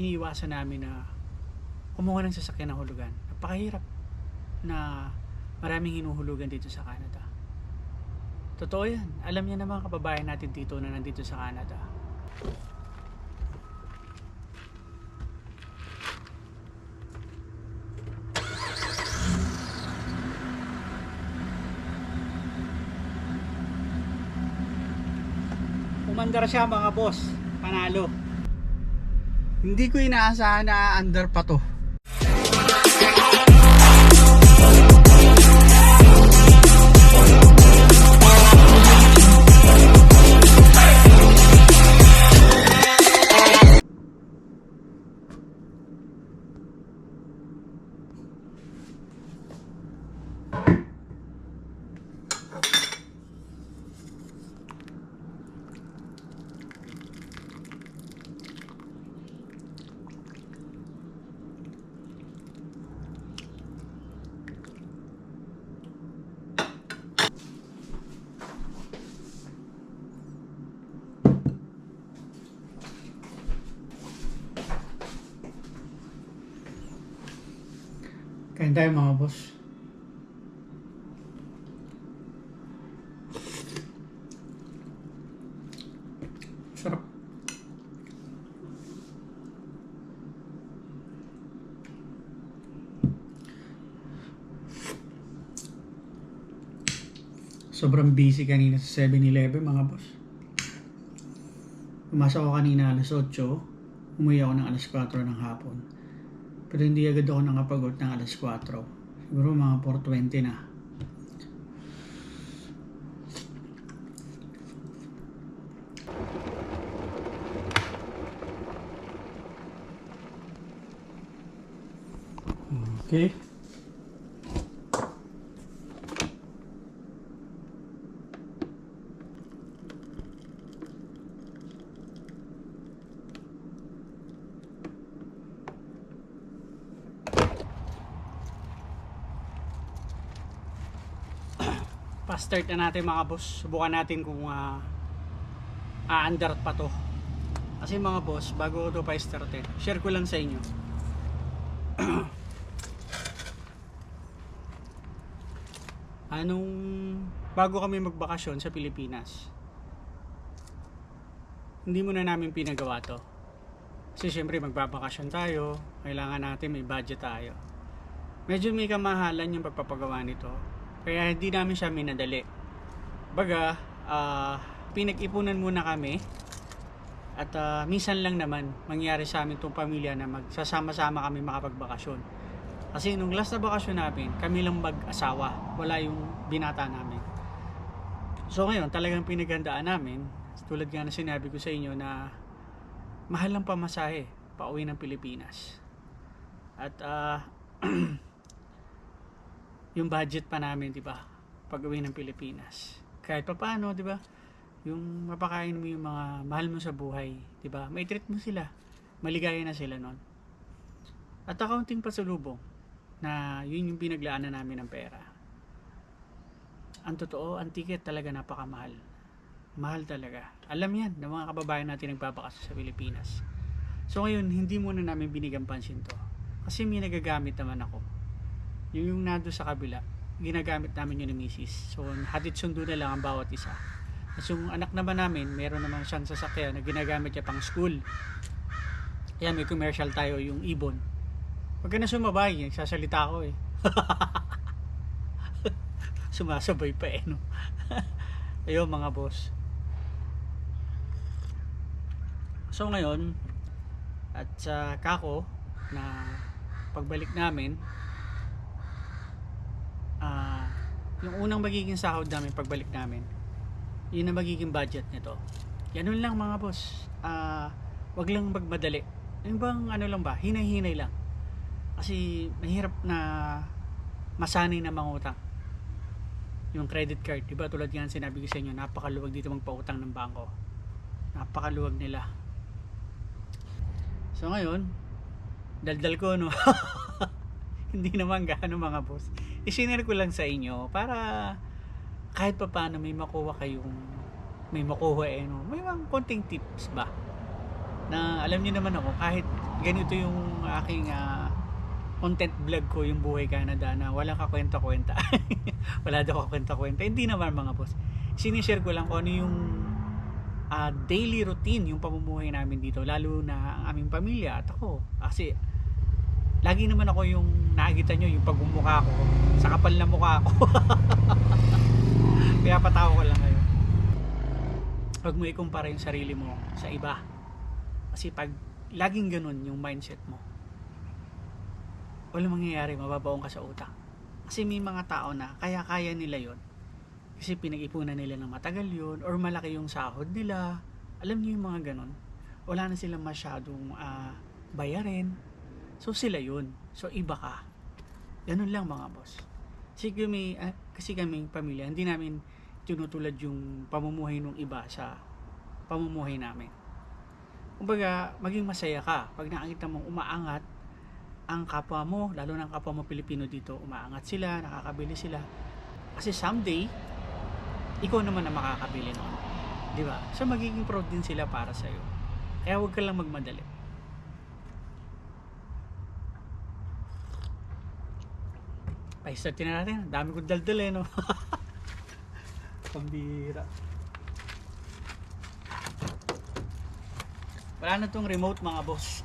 iniiwasan namin na kumuha ng sasakyan ng hulugan. Napakahirap na maraming hinuhulugan dito sa Canada. Totoo yan. Alam niya naman kababayan natin dito na nandito sa Canada. Umandar siya mga boss. Panalo. Hindi ko inaasahan na under pa to. Kain tayo mga boss. Sarap. Sobrang busy kanina sa 7-Eleven mga boss. Pumasok ako kanina alas 8, umuwi ako ng alas 4 ng hapon. Pero hindi agad ako nakapagod ng alas 4. Siguro mga 4:20 na. Okay. Pa-start na natin mga boss. Subukan natin kung under pa to. Kasi mga boss, bago ko to pa-start share ko lang sa inyo. Bago kami magbakasyon sa Pilipinas, hindi muna namin pinagawa to. Kasi syempre magbabakasyon tayo, kailangan natin may budget tayo. Medyo may kamahalan yung pagpapagawa nito. Kaya hindi namin siya minadali. Baga, pinag-ipunan muna kami. At minsan lang naman mangyari sa amin itong pamilya na magsasama-sama kami makapagbakasyon. Kasi nung last na bakasyon namin, kami lang mag-asawa. Wala yung binata namin. So ngayon, talagang pinaghandaan namin. Tulad nga na sinabi ko sa inyo na mahal lang pamasahe pauwi ng Pilipinas. At yung budget pa namin, 'di ba? Pag-uwi ng Pilipinas. Kahit pa paano, 'di ba? Yung mapakain mo yung mga mahal mo sa buhay, 'di ba? May treat mo sila. Maligaya na sila noon. At accounting pasalubong na yun yung pinaglaanan namin ng pera. Ang totoo, ang ticket talaga napakamahal. Mahal talaga. Alam yan ng mga kababayan natin nagpapakasal sa Pilipinas. So ngayon, hindi muna namin binigyan pansin to. Kasi may nagagamit naman ako. Yung nado sa kabila, ginagamit namin yun ni Mrs. So hatid sundo na lang ang bawat isa. At yung anak naman namin, meron naman siyang sasakyan na ginagamit niya pang school. Kaya may commercial tayo, yung Ibon. Pag ka na sumabay, nagsasalita ako eh. Sumasabay pa eh, no? Ayun mga boss. So ngayon, at sa kako na pagbalik namin, yung unang magiging sahod namin pagbalik namin, yun ang magiging budget nito. Ganun lang mga boss. Wag lang magmadali. Yung bang ano lang ba, hinay-hinay lang. Kasi mahirap na masanay na mangutang. Yung credit card, diba tulad yan sinabi ko sa inyo, napakaluwag dito magpautang ng bangko. Napakaluwag nila. So ngayon, daldal ko no. Hindi naman gaano mga boss. I-share ko lang sa inyo para kahit pa paano may makuha kayong may mga konting tips ba na alam niyo naman ako kahit ganito yung aking content vlog ko, yung buhay Canada, na walang kakwenta-kwenta. Wala daw kakwenta-kwenta. Hindi naman mga boss. Sinishare ko lang kung ano yung daily routine, yung pamumuhay namin dito, lalo na ang aming pamilya at ako. Kasi lagi naman ako yung nakikita nyo, yung pagmumukha ko sa kapal na mukha ko. Kaya patawa ko lang ngayon. Huwag mo ikumpara yung sarili mo sa iba. Kasi pag laging ganun yung mindset mo, walang mangyayari, mababaong ka sa utang. Kasi may mga tao na kaya nila yon kasi pinag-ipunan nila ng matagal yon, or malaki yung sahod nila. Alam niyo yung mga ganun, wala na silang masyadong bayarin, so sila yun. So iba ka, ganun lang mga boss. Kasi kami pamilya, hindi namin tinutulad yung pamumuhay ng iba sa pamumuhay namin. Kumbaga, maging masaya ka pag nakakita mong umaangat ang kapwa mo, lalo ng kapwa mo Pilipino dito, umaangat sila, nakakabili sila. Kasi someday, ikaw naman ang makakabili noon. Di ba? So magiging proud din sila para sa iyo. Kaya huwag ka lang magmadali. Pa-start na natin. Dami kong daldal eh, no? Pambira. Wala na tong remote mga boss.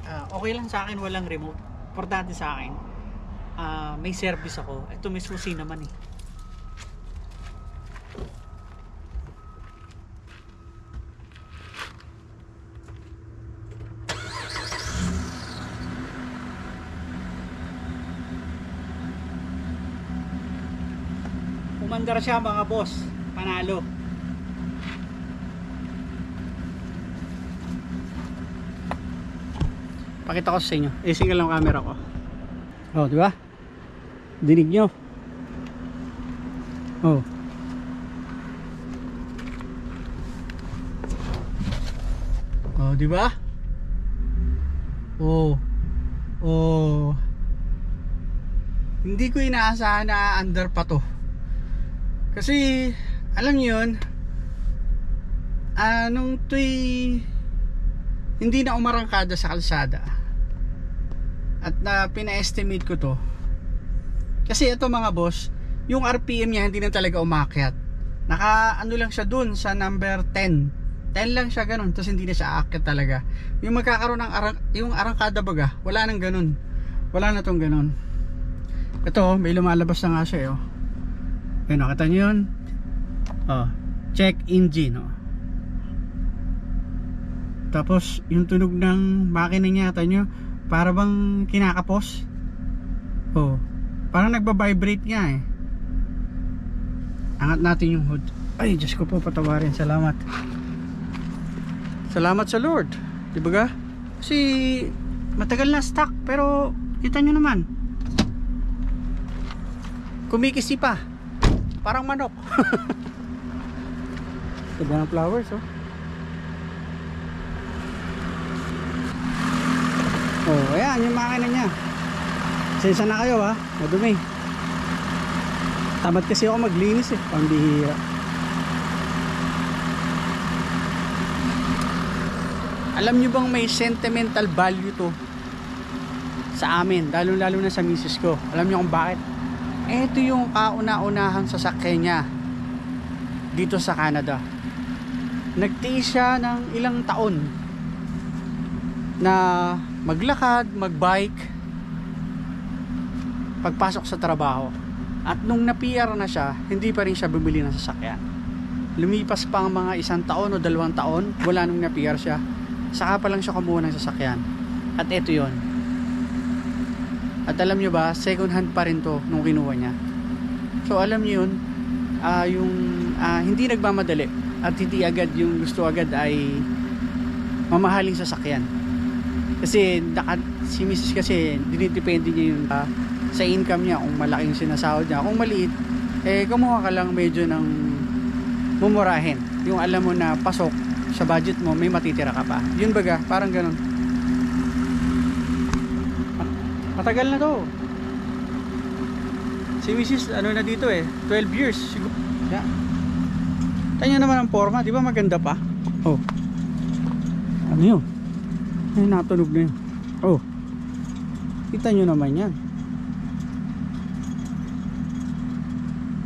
Okay lang sa akin walang remote. Importante sa akin, may service ako. Ito may susi naman eh. Umandar siya mga boss. Panalo. Pakita ko sa inyo. Single lang camera ko. Oh, di ba? Dinig nyo. Oh. Oh, di ba? Oh. Oh. Hindi ko inaasahan na under pa to. Kasi alam niyo yun, nung hindi na umarangkada sa kalsada at na pina-estimate ko to, kasi ito mga boss, yung RPM niya hindi na talaga umakyat. Ano lang siya dun sa number 10 lang siya ganun, tapos hindi na siya aakyat talaga. Yung magkakaroon ng yung arangkada baga, wala nang ganun, wala na tong ganun. Ito may lumalabas na nga siya. Ayun, nakita nyo yun? Check engine. Tapos yung tunog ng makina niya, nakita nyo? Para bang kinakapos. Parang nagbabibrate nga eh. Angat natin yung hood. Ay, Diyos ko po, patawarin. Salamat. Salamat sa Lord. Diba ga? Kasi matagal na stock, pero kita nyo naman, kumikisi pa. Parang manok. Ganda ng flowers, oh. Oh, ayan yung makina niya. Sensya na kayo, ha. Madumi. Tamad kasi ako maglinis eh. Pambihira. Alam nyo bang may sentimental value to sa amin, lalo na sa misis ko. Alam nyo kung bakit? Ito yung kauna-unahang sasakyan niya dito sa Canada. Nagtiis siya ng ilang taon na maglakad, magbike pagpasok sa trabaho. At nung na-PR na siya, hindi pa rin siya bumili ng sasakyan. Lumipas pa ang mga 1 taon o 2 taon, wala nung na-PR siya, saka pa lang siya kumuha ng sasakyan. At ito yon. At alam nyo ba, second hand pa rin to nung kinuha niya. So alam nyo yun, hindi nagmamadali at hindi agad yung gusto agad ay mamahaling sasakyan. Kasi si Mrs. kasi dinidepende niya yun sa income niya, kung malaki yung sinasahod niya. Kung maliit, kumuha ka lang medyo ng mumurahin. Yung alam mo na pasok sa budget mo, may matitira ka pa. Yun baga, parang ganun. Matagal na to. Si Mrs. na dito 12 years siguro. Yeah. Tanya naman ang forma, di ba maganda pa? Oh. Ano yun? Ay, natunog na yun. Oh, kita nyo naman yan.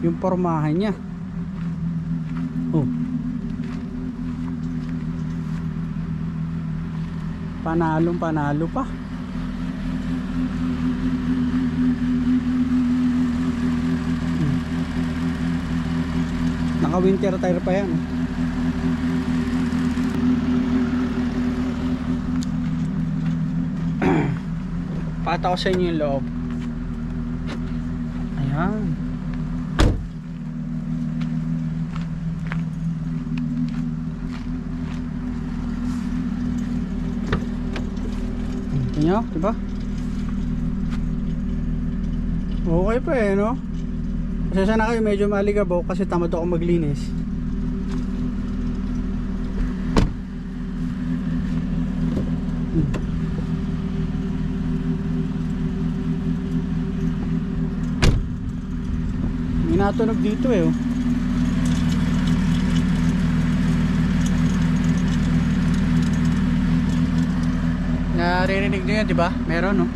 Yung pormahan niya. Oh, panalong panalo pa. Naka winter tire pa yan. Pakita ko sa inyo yung loob. Ayan. Tingnan nyo, diba? Okay pa eh, no? Kasi sana kayo medyo maligabaw kasi tamad ako maglinis. Minatunog dito eh, oh. Naririnig nyo yan, diba? Meron, no?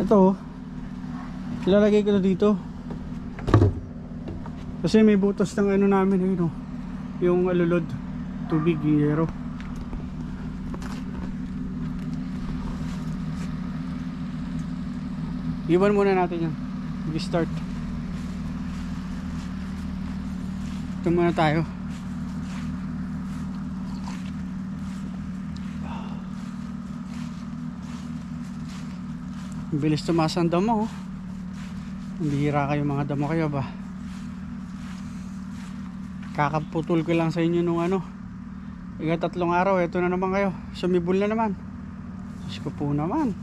Ito, ilalagay ko na dito kasi may butas ng ano namin, ayun, yung alulod, tubig, yero. Iwan muna natin yan. Mag-start. Ito muna tayo. Bilis tumaas ang damo, oh. Bihira kayo, mga damo kayo ba? Kakaputol ko lang sa inyo nung ano, 3 araw, eto na naman kayo, sumibol na naman. Diyos ko po naman.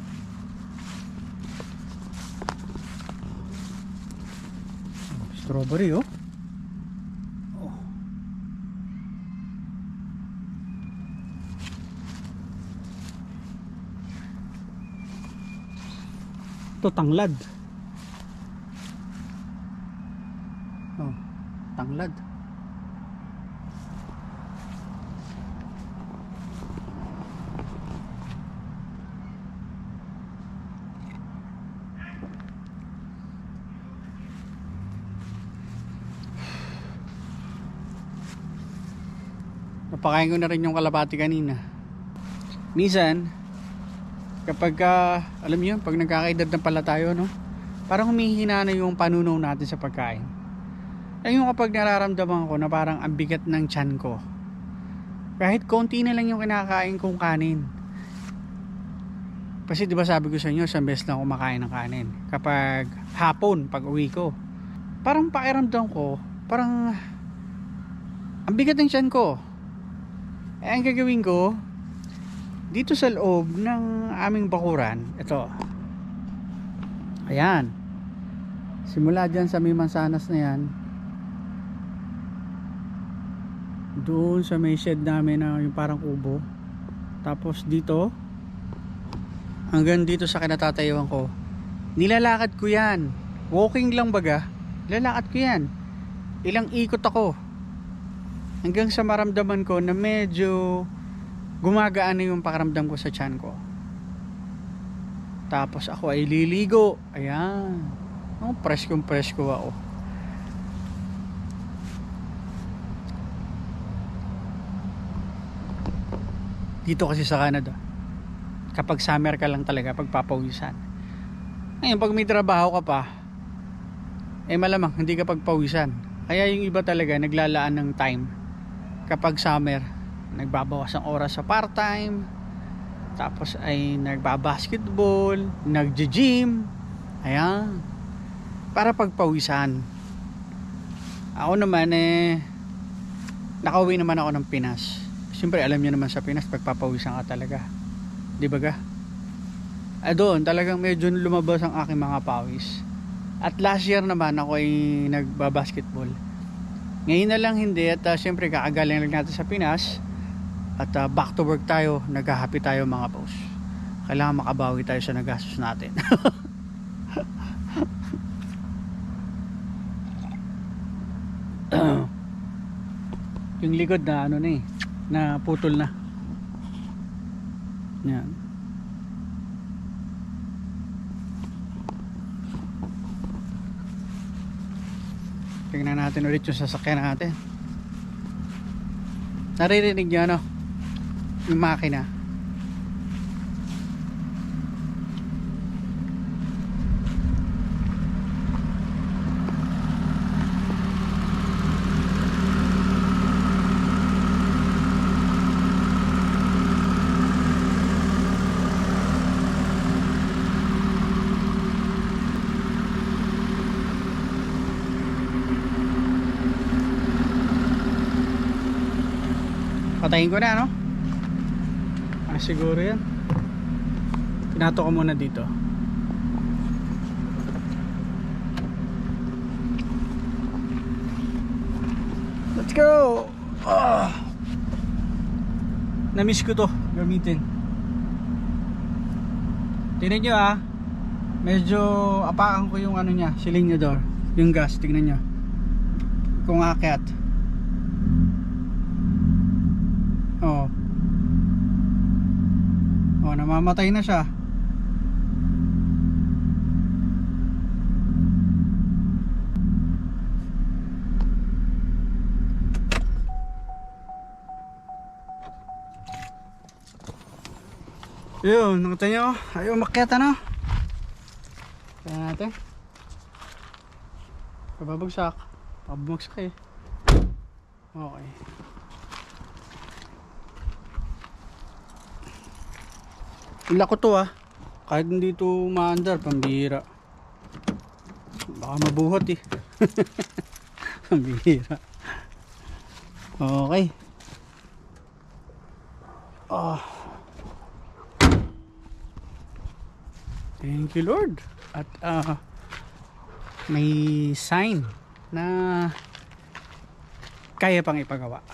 Strawberry, oh. Ito tanglad. Oh, tanglad. Napakain ko na rin yung kalapati kanina. Minsan kapag alam niyo, pag nagkakaedad na pala tayo, no? Parang humihina na yung panunaw natin sa pagkain. Ay yung kapag nararamdaman ko na parang ang bigat ng tiyan ko. Kahit konti na lang yung kinakain kong kanin. Kasi 'di ba sabi ko sa inyo, isang beses lang ako kumakain ng kanin. Kapag hapon, pag uwi ko. Parang pakiramdam ko, parang ang bigat ng tiyan ko. Eh ang gagawin ko, dito sa loob ng aming bakuran, ito. Ayan. Simula dyan sa may mansanas na yan, doon sa may shed namin na yung parang kubo. Tapos dito, hanggang dito sa kinatatayuan ko, nilalakad ko yan. Walking lang baga. Nilalakad ko yan. Ilang ikot ako. Hanggang sa maramdaman ko na medyo gumagaan na yung pakiramdam ko sa tiyan ko. Tapos ako ay liligo. Ayan. Oh, presko ako. Dito kasi sa Canada, kapag summer ka lang talaga pagpapawisan. Ngayon pag may trabaho ka pa, eh malamang hindi ka pagpawisan. Kaya yung iba talaga naglalaan ng time kapag summer, nagbabawas ang oras sa part-time, tapos ay nagbabasketball, nagji-gym, ayan, para pagpawisan. Ako naman nakauwi naman ako ng Pinas. Siyempre alam niyo naman sa Pinas pagpapawisan ka talaga, di ba ga? Doon talagang medyo lumabas ang aking mga pawis. At last year naman ako ay nagbabasketball. Ngayon na lang hindi, at siyempre kakagaling lang natin sa Pinas. At back to work tayo, nag-happy tayo mga boss. Kailangan makabawi tayo sa nagastos natin. Yung likod na ano na eh, na putol na. Yan. Tingnan natin ulit yung sasakyan natin. Naririnig nyo ano? Yung makina. Patayin ko na, no? Siguro yan. Pinato ko muna dito. Let's go! Na-miss ko to gamitin. Tingnan nyo medyo apakan ko yung ano nya, silinyador, yung gas. Tingnan nyo kung akyat. Namamatay na siya. Yun, nakita nyo, ayaw umakyat ano. Kaya natin kababagsak. Pabagsak eh. Okay. Ila ko to kahit hindi to maandar, pambihira. Baka mabuhot eh. Pambihira. Okay. Thank you Lord. At may sign na kaya pang ipagawa.